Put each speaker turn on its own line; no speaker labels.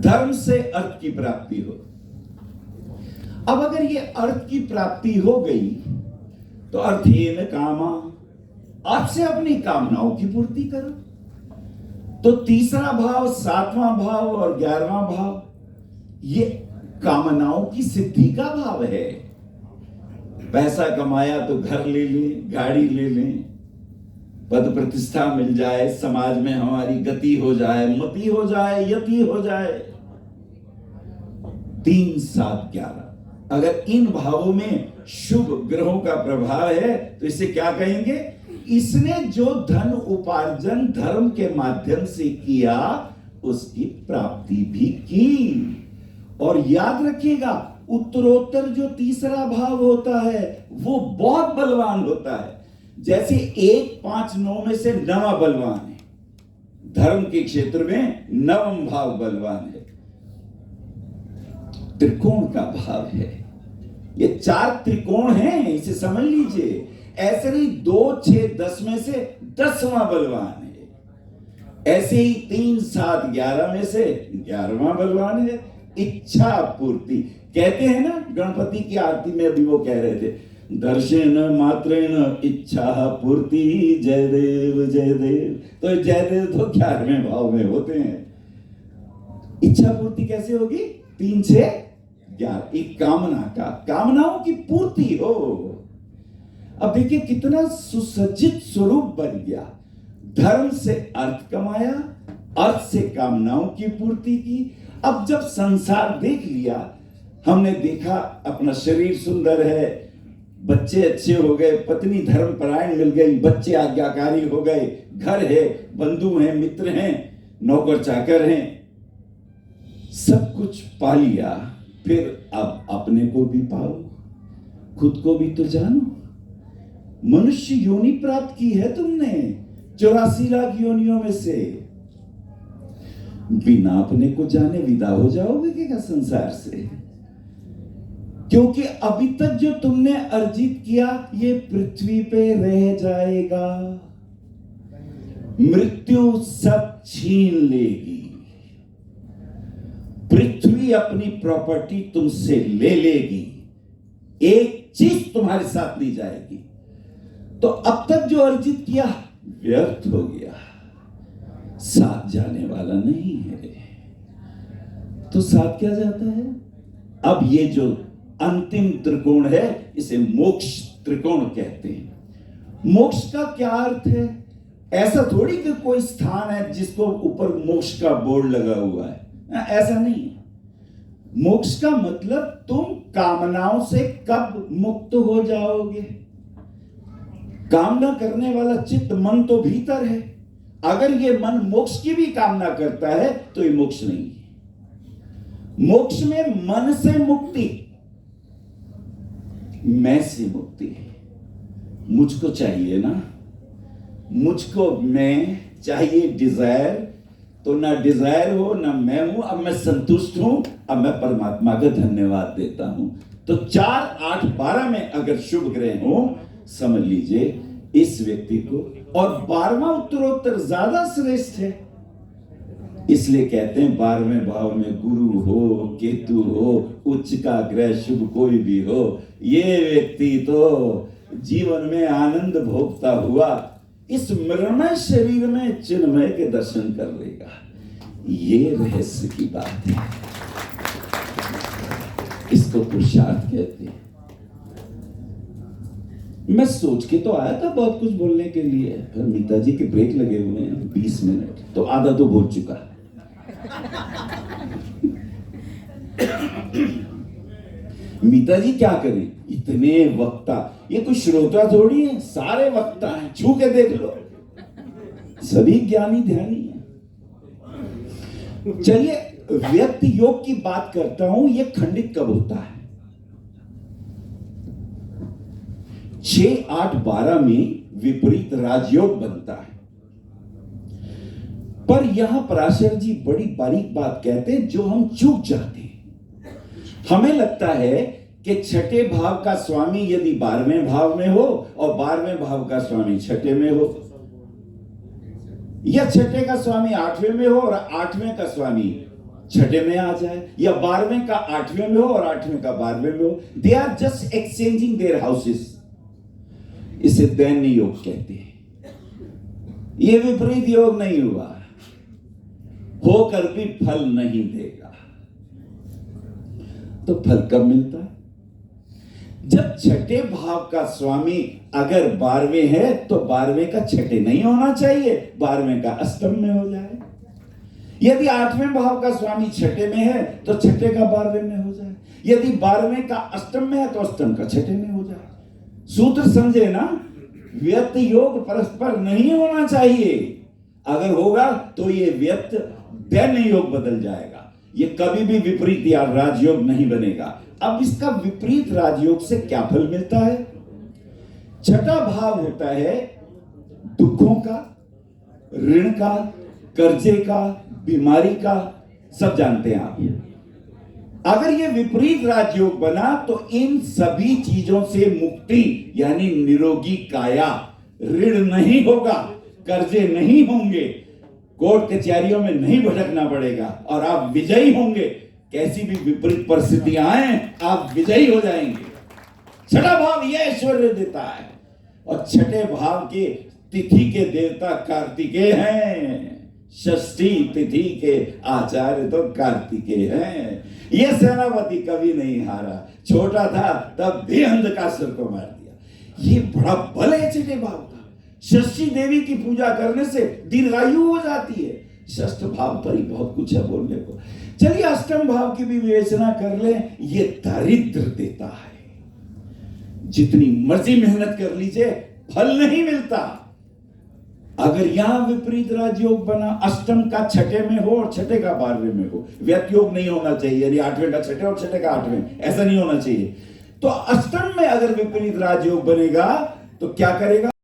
धर्म से अर्थ की प्राप्ति हो। अब अगर ये अर्थ की प्राप्ति हो गई तो अर्थेन कामा, आपसे अपनी कामनाओं की पूर्ति करो। तो तीसरा भाव, सातवां भाव और 11वां भाव, ये कामनाओं की सिद्धि का भाव है। पैसा कमाया तो घर ले लें, गाड़ी ले लें, पद प्रतिष्ठा मिल जाए, समाज में हमारी गति हो जाए, मति हो जाए, यति हो जाए। 3, 7, 11, अगर इन भावों में शुभ ग्रहों का प्रभाव है तो इसे क्या कहेंगे? इसने जो धन उपार्जन धर्म के माध्यम से किया उसकी प्राप्ति भी की। और याद रखिएगा, उत्तरोत्तर जो तीसरा भाव होता है वो बहुत बलवान होता है। जैसे 1, 5, 9 में से 9वां बलवान है, धर्म के क्षेत्र में 9वां भाव बलवान है, त्रिकोण का भाव है। ये 4 त्रिकोण हैं, इसे समझ लीजिए। ऐसे ही 2, 6, 10 में से 10वां बलवान है। ऐसे ही 3, 7, 11 में से 11वां बलवान है। इच्छा पूर्ति कहते हैं ना, गणपति की आरती में अभी वो कह रहे थे, दर्शन मात्रेण इच्छा पूर्ति जय देव जय देव। तो जयदेव तो 11वें भाव में होते हैं। इच्छा पूर्ति कैसे होगी? 3, 6, 11, एक कामना का, कामनाओं की पूर्ति हो। अब देखिए कितना सुसज्जित स्वरूप बन गया। धर्म से अर्थ कमाया, अर्थ से कामनाओं की पूर्ति की। अब जब संसार देख लिया, हमने देखा अपना शरीर सुंदर है, बच्चे अच्छे हो गए, पत्नी धर्मपरायण मिल गई, बच्चे आज्ञाकारी हो गए, घर है, बंधु हैं, मित्र हैं, नौकर चाकर हैं, सब कुछ पा लिया। फिर अब अपने को भी पाओ, खुद को भी तो जानो। मनुष्य योनि प्राप्त की है तुमने 84 लाख योनियों में से। बिना अपने को जाने विदा हो जाओगे क्या संसार से? क्योंकि अभी तक जो तुमने अर्जित किया ये पृथ्वी पे रह जाएगा, मृत्यु सब छीन लेगी। पृथ्वी अपनी प्रॉपर्टी तुमसे ले लेगी, एक चीज तुम्हारे साथ नहीं जाएगी। तो अब तक जो अर्जित किया व्यर्थ हो गया, साथ जाने वाला नहीं है। तो साथ क्या जाता है? अब ये जो अंतिम त्रिकोण है इसे मोक्ष त्रिकोण कहते हैं। मोक्ष का क्या अर्थ है? ऐसा थोड़ी कि कोई स्थान है जिसको ऊपर मोक्ष का बोर्ड लगा हुआ है, ऐसा नहीं है। मोक्ष का मतलब तुम कामनाओं से कब मुक्त हो जाओगे? कामना करने वाला चित्त मन तो भीतर है। अगर ये मन मोक्ष की भी कामना करता है तो ये मोक्ष नहीं है। मोक्ष में मन से मुक्ति, मैं से मुक्ति है। मुझको चाहिए ना, मुझको मैं चाहिए, डिजायर तो ना डिजायर हो ना मैं हूं। अब मैं संतुष्ट हूं, अब मैं परमात्मा का धन्यवाद देता हूं। तो 4, 8, 12 में अगर शुभ ग्रह हो, समझ लीजिए इस व्यक्ति को। और 12वां उत्तरोत्तर ज्यादा श्रेष्ठ है, इसलिए कहते हैं 12वें भाव में गुरु हो, केतु हो, उच्च का ग्रह शुभ कोई भी हो, ये व्यक्ति तो जीवन में आनंद भोगता हुआ इस मृण्मय शरीर में चिन्मय के दर्शन कर लेगा। ये रहस्य की बात है, इसको पुरुषार्थ कहते हैं। मैं सोच के तो आया था बहुत कुछ बोलने के लिए, पर मीता जी के ब्रेक लगे हुए हैं 20 मिनट, तो आधा तो बोल चुका। मीता जी क्या करें, इतने वक्ता, ये कोई श्रोता थोड़ी है, सारे वक्ता हैं, छू के देख लो, सभी ज्ञानी ध्यानी हैं। चलिए व्यक्ति योग की बात करता हूं, ये खंडित कब होता है? 6, 8, 12 में विपरीत राजयोग बनता है। पर यहां पराशर जी बड़ी बारीक बात कहते हैं जो हम चूक जाते हैं। हमें लगता है कि छठे भाव का स्वामी यदि 12वें भाव में हो और 12वें भाव का स्वामी छठे में हो, या छठे का स्वामी 8वें में हो और 8वें का स्वामी छठे में आ जाए, या 12वें का 8वें में हो और 8वें का 12वें में हो। They are just exchanging their houses. इसे दैन्य योग कहते हैं। ये विपरीत योग नहीं हुआ, होकर भी फल नहीं देगा। तो फल कब मिलता है? जब छठे भाव का स्वामी अगर 12वें है तो 12वें का छठे नहीं होना चाहिए, 12वें का अष्टम में हो जाए। यदि 8वें भाव का स्वामी छठे में है तो छठे का 12वें में हो जाए। यदि 12वें का अष्टम में है तो अष्टम का छठे में हो जाए। सूत्र समझे ना? व्यक्त योग परस्पर नहीं होना चाहिए। अगर होगा तो ये व्यक्त दैन्य योग बदल जाएगा। ये कभी भी विपरीत या राजयोग नहीं बनेगा। अब इसका विपरीत राजयोग से क्या फल मिलता है? छठा भाव होता है दुखों का, ऋण का, कर्जे का, बीमारी का, सब जानते हैं आप। अगर ये विपरीत राजयोग बना तो इन सभी चीजों से मुक्ति यानी निरोगी काया, ऋण नहीं होगा, कर्जे नहीं होंगे, कोर्ट कचहरियों में नहीं भटकना पड़ेगा और आप विजयी होंगे। कैसी भी विपरीत परिस्थितियां आए आप विजयी हो जाएंगे। छठा भाव यह ऐश्वर्य देता है। और छठे भाव के तिथि के देवता कार्तिकेय हैं। षष्ठी तिथि के आचार्य तो कार्तिकेय हैं। यह सेनापति कभी नहीं हारा, छोटा था तब भी अंधकासुर को मार दिया। ये बड़ा बल है छठे भाव का। षष्ठी देवी की पूजा करने से दीर्घायु हो जाती है। षष्ठ भाव पर ही बहुत कुछ है बोलने को। चलिए अष्टम भाव की भी विवेचना कर ले। ये दारिद्र देता है। जितनी मर्जी मेहनत कर लीजिए फल नहीं मिलता। अगर यहां विपरीत राजयोग बना, अष्टम का छठे में हो और छठे का 12वें में हो, व्यक्त योग नहीं होना चाहिए। यानी 8वें का छठे और छठे का 8वें, ऐसा नहीं होना चाहिए। तो अष्टम में अगर विपरीत राजयोग बनेगा तो क्या करेगा?